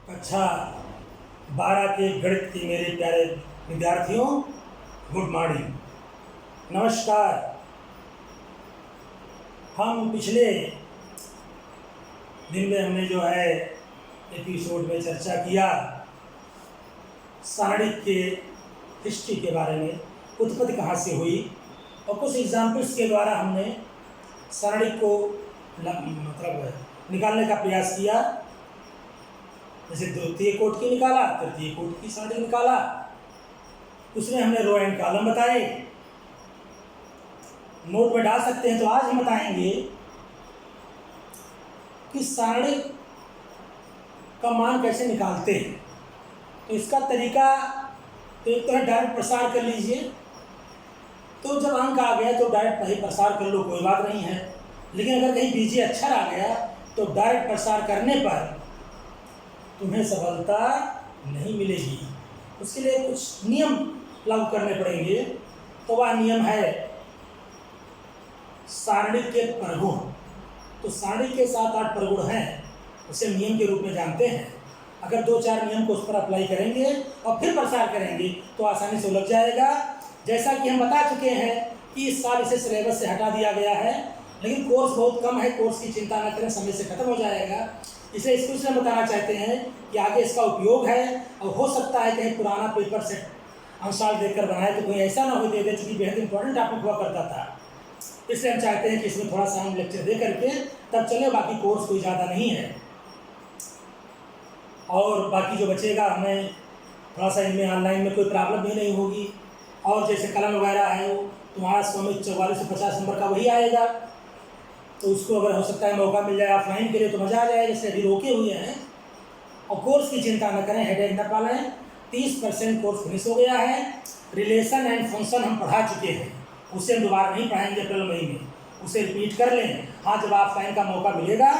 कक्षा 12 के गणित के मेरे प्यारे विद्यार्थियों, गुड मॉर्निंग, नमस्कार। हम पिछले दिन में हमने जो है एपिसोड में चर्चा किया सारणिक के हिस्ट्री के बारे में, उत्पत्ति कहाँ से हुई, और कुछ एग्जाम्पल्स के द्वारा हमने सारणिक को निकालने का प्रयास किया। जैसे द्वितीय कोट की निकाला, तृतीय कोट की सारणी निकाला, उसमें हमने रो एंड कॉलम बताए। नोट में डाल सकते हैं। तो आज हम बताएंगे कि सारणी का मान कैसे निकालते हैं। तो इसका तरीका तो एक तो है डायरेक्ट प्रसार कर लीजिए। तो जब अंक आ गया तो डायरेक्ट वही प्रसार कर लो, कोई बात नहीं है। लेकिन अगर कहीं बीजीय अक्षर आ गया तो डायरेक्ट प्रसार करने पर तुम्हें सफलता नहीं मिलेगी। उसके लिए कुछ नियम लागू करने पड़ेंगे। तो वह नियम है सारणी के प्रगुण। तो सारणी के 7-8 प्रगुण हैं, उसे नियम के रूप में जानते हैं। अगर 2-4 नियम को उस पर अप्लाई करेंगे और फिर प्रसार करेंगे तो आसानी से उलझ जाएगा। जैसा कि हम बता चुके हैं कि इस साल इसे सिलेबस से हटा दिया गया है, लेकिन कोर्स बहुत कम है, कोर्स की चिंता न करें, समय से खत्म हो जाएगा। इसे इसलिए बताना चाहते हैं कि आगे इसका उपयोग है। और हो सकता है कहीं पुराना पेपर सेट अनुसार देखकर बनाए तो कोई ऐसा ना हो दे चूँकि बेहद इंपॉर्टेंट टॉपिक हुआ करता था। इसलिए हम चाहते हैं कि इसमें थोड़ा सा हम लेक्चर दे करके तब चले। बाकी कोर्स कोई ज़्यादा नहीं है और बाकी जो बचेगा हमें थोड़ा सा इनमें ऑनलाइन में कोई प्रॉब्लम भी नहीं होगी। और जैसे कलम वगैरह है वो तुम्हारा 44 से 50 नंबर का वही आएगा। तो उसको अगर हो सकता है मौका मिल जाए ऑफलाइन के लिए तो मज़ा आ जाए। जैसे अभी रोके हुए हैं। और कोर्स की चिंता न करें, हेडेक न पालें। 30% कोर्स फिनिश हो गया है। रिलेशन एंड फंक्शन हम पढ़ा चुके हैं, उसे हम दोबारा नहीं पढ़ाएंगे अप्रैल मई में, उसे रिपीट कर लें। हाँ, जब ऑफलाइन का मौका मिलेगा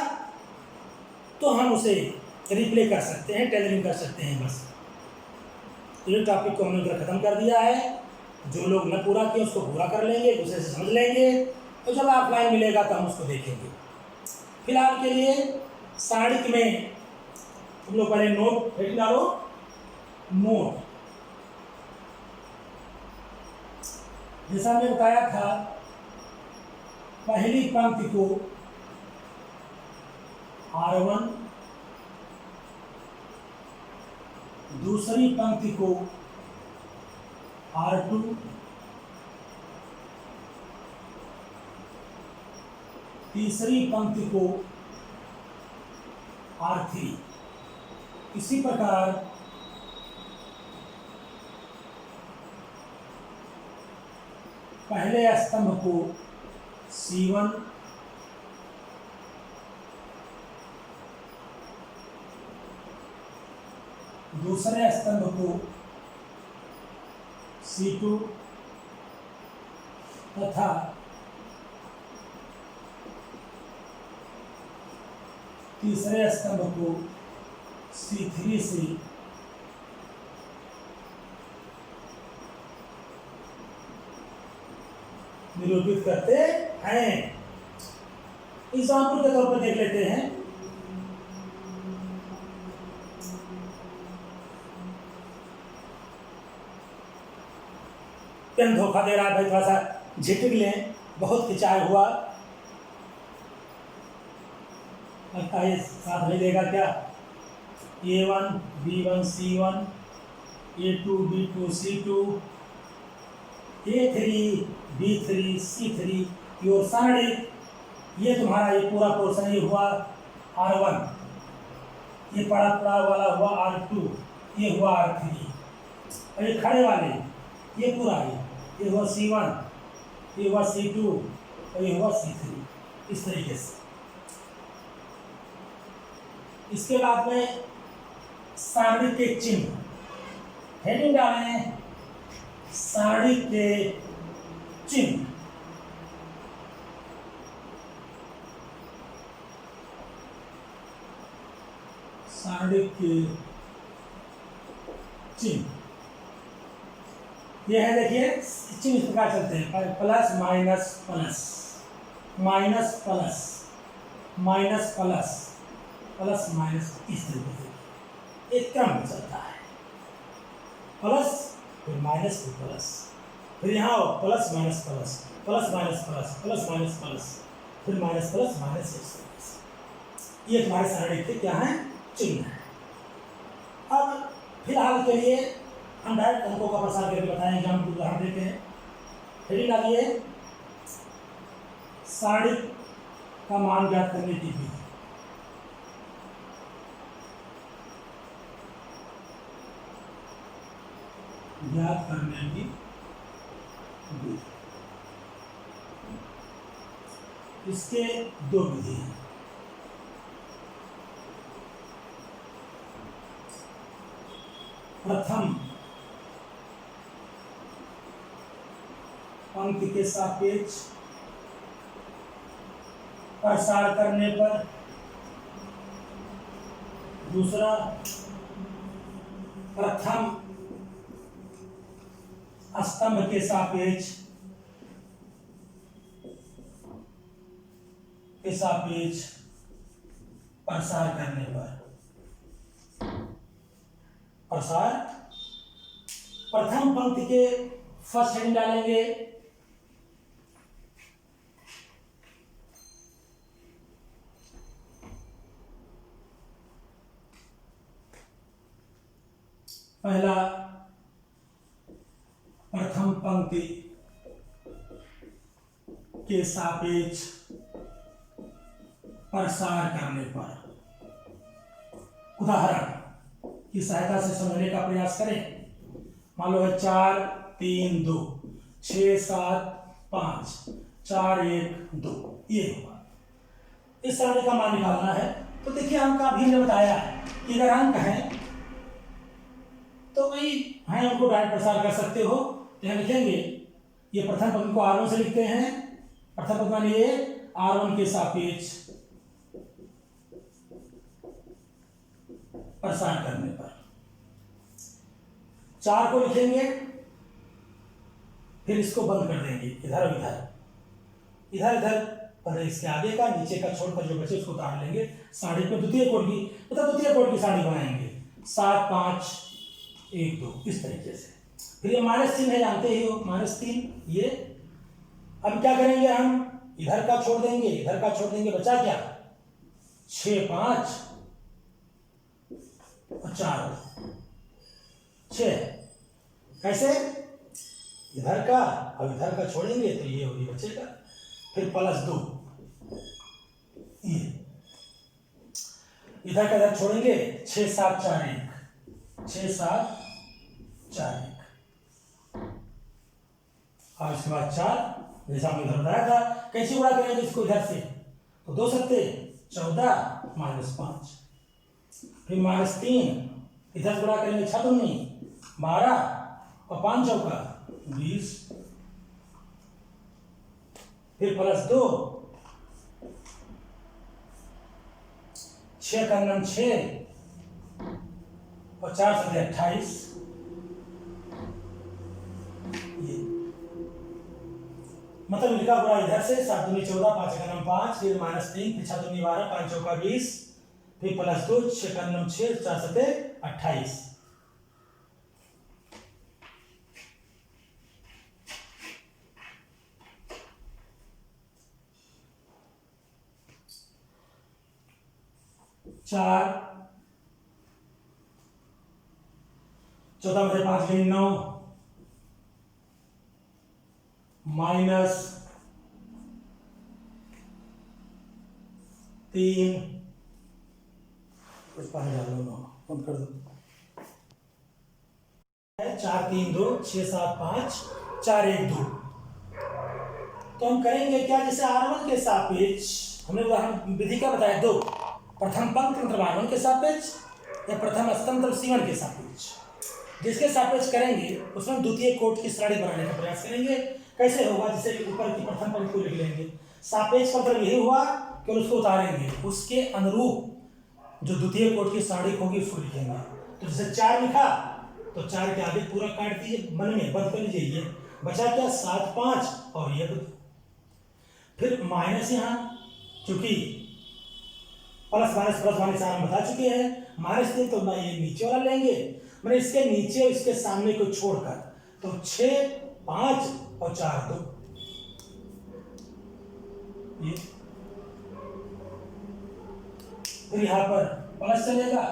तो हम उसे रिप्ले कर सकते हैं, टेलरिंग कर सकते हैं। बस ये टॉपिक को हमने उधर ख़त्म कर दिया है। जो लोग न पूरा किए उसको पूरा कर लेंगे, दूसरे से समझ लेंगे। तो जब ऑफलाइन मिलेगा तो हम उसको देखेंगे। फिलहाल के लिए सारणिक में तुम लोग पहले नोट लिख डालो। नोट जैसा हमने बताया था, पहली पंक्ति को R1, दूसरी पंक्ति को R2, तीसरी पंक्ति को R3। इसी प्रकार पहले स्तंभ को C1, दूसरे स्तंभ को C2 तथा तीसरे स्तंभ को C3 से निरूपित करते हैं। एग्जाम्पल के तौर पर देख लेते हैं। पेन धोखा दे रहा है भाई, थोड़ा सा झिटक लें, बहुत खिंचाव हुआ। लगता है साथ नहीं देगा क्या? A1 B1 C1, A2 B2 C2, A3 B3 C3 your सारणी। ये तुम्हारा ये पूरा पोर्शन ये हुआ R1, ये पड़ा पड़ा वाला हुआ R2, ये हुआ R3, और ये खड़े वाले ये पूरा ये हुआ C1, ये हुआ C2 और ये हुआ C3। इस तरीके से। इसके बाद में सारणी के चिन्ह, हेडिंग डालें सारणी के चिन्ह। सारणी के चिन्ह ये है, देखिए चिन्ह इस प्रकार चलते हैं, plus minus plus, minus plus, minus plus, plus minus, इस तरीके से। एक क्रम में चलता है, प्लस फिर माइनस फिर प्लस, फिर यहाँ आओ plus minus plus, plus minus plus, plus minus plus, फिर माइनस प्लस माइनस, ये तुम्हारे सारे के क्या है, चिन्ह है। अब फिलहाल के लिए हम डायरेक्ट अंकों का प्रसार करके बताएंगे। हम उदाहरण देते हैं। हेडिंग डालिए सारणी का मान ज्ञात करने की विधि। ज्ञात करने की विधि, इसके दो विधि हैं। प्रथम पंक्ति के सापेक्ष प्रसार करने पर, दूसरा प्रथम स्तंभ के सापेक्ष प्रसार करने पर। प्रसार प्रथम पंक्ति के फर्स्ट हेडिंग डालेंगे पहला, प्रथम पंक्ति के सापेक्ष प्रसार करने पर। उदाहरण की सहायता से समझने का प्रयास करें। मान लो है 4 3 2 6 7 5 4 1 2, ये होगा। इस सारणी का मान निकालना है। तो देखिए अंक अभी हमने बताया है कि अगर अंक है तो वही है, उनको डायरेक्ट प्रसार कर सकते हो। तो यहाँ लिखेंगे, ये प्रथम पंक्ति को R1 से लिखते हैं। प्रथम पंक्ति मान ये R1 के सापेक्ष प्रसार करने पर। 4 को लिखेंगे, फिर इसको बंद कर देंगे, इधर और इधर, इधर इधर, पहले इसके आगे का नीचे का छोड़कर जो बचे उसको उतार लेंगे। सारणी पे द्वितीय कोट की, मतलब द्वितीय कोट की सारणी बनाएंगे 7 5 1 2, इस तरीके से। फिर ये -3 है, जानते ही हो, -3 ये। अब क्या करेंगे, हम इधर का छोड़ देंगे, इधर का छोड़ देंगे, बचा क्या 6 5 और 4 6। कैसे, इधर का अब इधर का छोड़ेंगे तो ये होगी बचेगा, फिर +2, ये इधर का इधर छोड़ेंगे 6 7 4 1, 6 7 4 1, और इसके बाद 4, जैसा हमने इधर बताया था। कैसे गुणा करेंगे इसको इधर से, तो 2 सत्ते 14 -5, फिर -3, इधर गुणा करेंगे 6 दूनी 12 और 5 चौका 20, फिर +2, 6 का 9 6 और 4 से 28। ये मतलब लिखा पूरा इधर से 7 दूनी 14 5 का 9 5, फिर -3, फिर 6 दूनी 12 5 चौका 20, फिर +2 6 का 9 6 4 से 28। चार 14 में 5 गई 9, -3, कुछ पानी डाल दो, बंद कर दो। 4 3 2 6 7 5 4 1 2। तो हम करेंगे क्या, जैसे R1 के सापेक्ष हमने उदाहरण विधि का बताया, 2 प्रथम पंक्ति मतलब R1 के सापेक्ष या प्रथम स्तंभ मतलब C1 के सापेक्ष, जिसके सापेक्ष करेंगे उसमें द्वितीय कोट की सारणी बनाने का प्रयास करेंगे। कैसे होगा, जैसे ऊपर की प्रथम पंक्ति को लिख लेंगे, सापेक्ष का मतलब यही हुआ कि उसको उतारेंगे, उसके अनुरूप जो द्वितीय कोट की सारणी होगी उसको लिखेंगे। तो जैसे 4 लिखा तो 4 के आगे पूरा काट दीजिए, मन में बंद कर लीजिए, ये बचा क्या 7 5 और ये, फिर माइनस यहाँ, चूंकि प्लस माइनस हम बता चुके हैं। -3 तो ये नीचे वाला लेंगे, मैंने इसके नीचे इसके सामने को छोड़कर, तो 6, 5 और 4 2, ये फिर यहाँ पर प्लस चलेगा,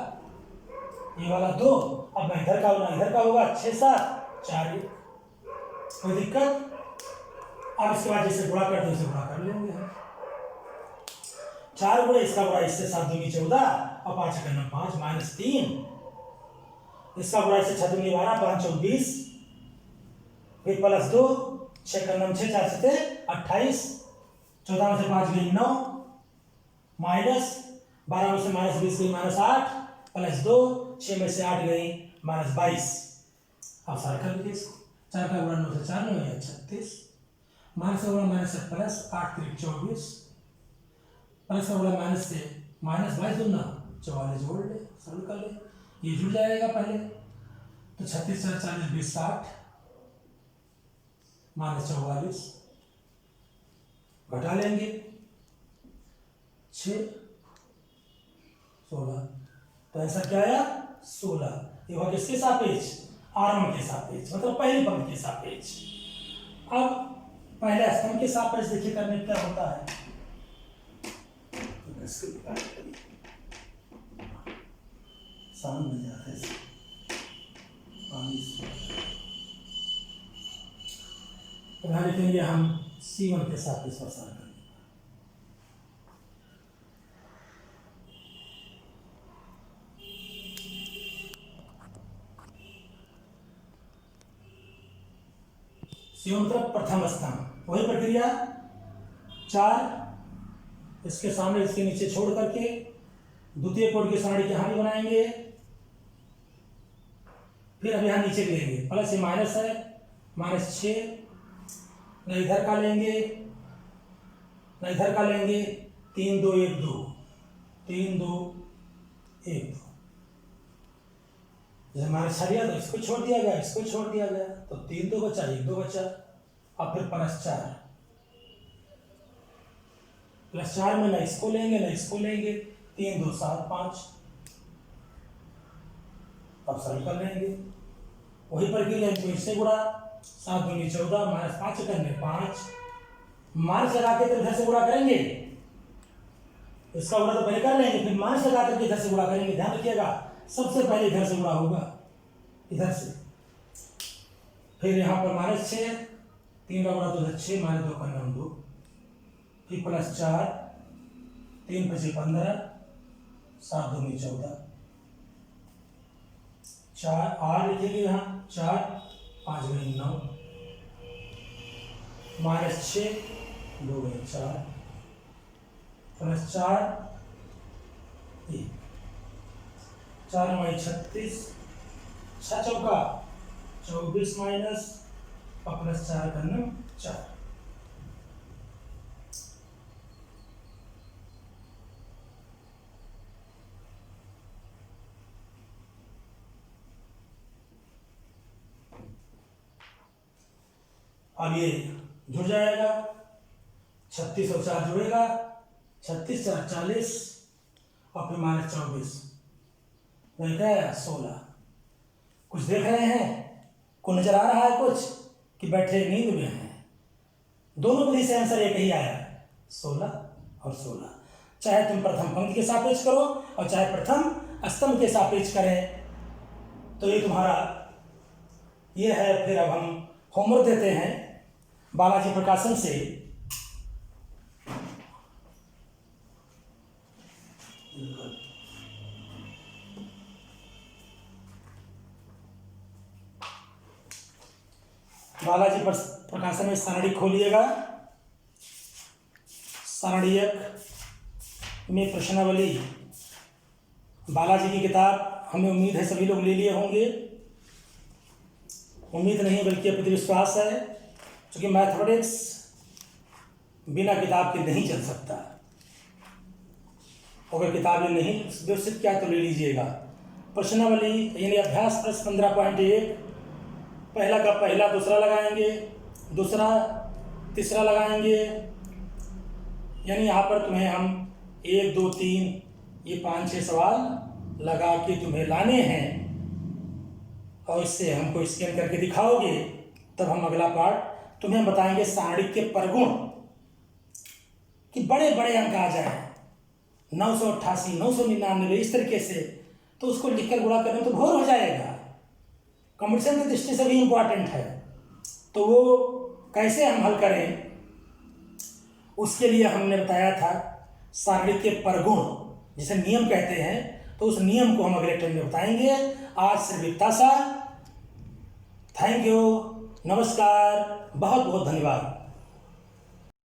ये वाला 2, अब मैं इधर का होगा 6 7 4 1, कोई दिक्कत। अब इसके बाद जैसे गुणा करते उसे गुणा कर लेंगे हम। 4 गुणे इसका गुणा इससे 7 दूनी 14 और 5 का 5 -3, इसका गुणा इससे 6 दूनी 12 5 24, फिर +2 6 का 6 4 7 28, 14 में से 5 गई 9, -12 में से -20 गई -8, +2 6 में से 8 गई -22। अब सारा कर लीजिए इसको, 4 का गुणा 9 से 4 9 है 36, माइनस का गुणा माइनस से प्लस 8 3 24, प्लस का गुणा माइनस से -22 दूना 44 जोड़ ले, सरल कर ले, ये जुड़ जाएगा पहले, तो 36 4 40 20 60, -44 घटा लेंगे 6 16, तो आंसर क्या आया 16। ये हुआ किसके सापेक्ष, आरम्भ के सापेक्ष, मतलब पहली पंक्ति के सापेक्ष। अब पहले स्तंभ के सापेक्ष देखिए करने क्या होता है, सामने जाते हैं तो यहाँ लिखेंगे हम C1 के सापेक्ष प्रसार करेंगे। C1 मतलब प्रथम स्तंभ, वही प्रक्रिया 4 इसके सामने इसके नीचे छोड़ करके द्वितीय कोण की सारणी यहाँ भी बनाएंगे, फिर अब यहाँ नीचे लेंगे, प्लस ये माइनस है -6, न इधर का लेंगे न इधर का लेंगे, 3 2 1 2 3 2 1 2, जैसे माइनस छा लिया तो इसको छोड़ दिया गया, इसको छोड़ दिया गया, तो 3 2 बचा 1 2 बचा, अब फिर +4 में न इसको लेंगे न इसको लेंगे, 3 2 7 5, अब सरल कर लेंगे, वही प्रक्रिया इनको इससे गुणा 7 दूनी 14 -5 करने 5, माइनस लगा के तो इधर से गुणा करेंगे, इसका गुणा तो पहले कर लेंगे, फिर माइनस लगा करके इधर से गुणा करेंगे, ध्यान रखिएगा सबसे पहले इधर से गुणा होगा, इधर से, फिर यहाँ पर -6, 3 का गुणा तो 6 -2 का 9 2, फिर +4 3 5 15 7 दूनी 14, 4 8 लिखेंगे यहाँ 4 5 गई 9, -6 2 गई 4, +4 1, 4 9 36, 6 चौका 24 माइनस और +4 का 9 4। अब ये जुड़ जाएगा, 36 और 4 जुड़ेगा, 36 4 40 और फिर -24, नहीं क्या 16। कुछ देख रहे हैं, को नजर आ रहा है कुछ कि बैठे नींद में हैं? दोनों विधि से आंसर एक ही आया, 16 और 16। चाहे तुम प्रथम पंक्ति के सापेक्ष करो और चाहे प्रथम स्तंभ के सापेक्ष करें, तो ये तुम्हारा ये है। फिर अब हम होमवर्क देते हैं बालाजी प्रकाशन से। बालाजी प्रकाशन में सारणी खोलिएगा, सारणी 1 में प्रश्नावली, बालाजी की किताब हमें उम्मीद है सभी लोग ले लिए होंगे। उम्मीद नहीं बल्कि अपनी विश्वास है, क्योंकि मैथमेटिक्स बिना किताब के नहीं चल सकता। अगर किताबें नहीं व्यवस्थित किया तो ले लीजिएगा। प्रश्नावली यानी अभ्यास प्रश्न 15.1, पहला का पहला दूसरा लगाएंगे, दूसरा तीसरा लगाएंगे, यानी यहाँ पर तुम्हें हम 1 2 3 ये 5-6 सवाल लगा के तुम्हें लाने हैं और इससे हमको स्कैन करके दिखाओगे, तब हम अगला पार्ट तुम्हें बताएंगे सारणिक के परगुण कि बड़े बड़े अंक आ जाए 988, 999 इस तरीके से, तो उसको लिखकर गुणा करने तो भोर हो जाएगा। कंपटीशन की दृष्टि से भी इम्पोर्टेंट है, तो वो कैसे हम हल करें उसके लिए हमने बताया था सारणिक के परगुण जिसे नियम कहते हैं, तो उस नियम को हम अगले टाइम में बताएंगे। आज सिर्फ इतना सा। थैंक यू, नमस्कार, बहुत बहुत धन्यवाद।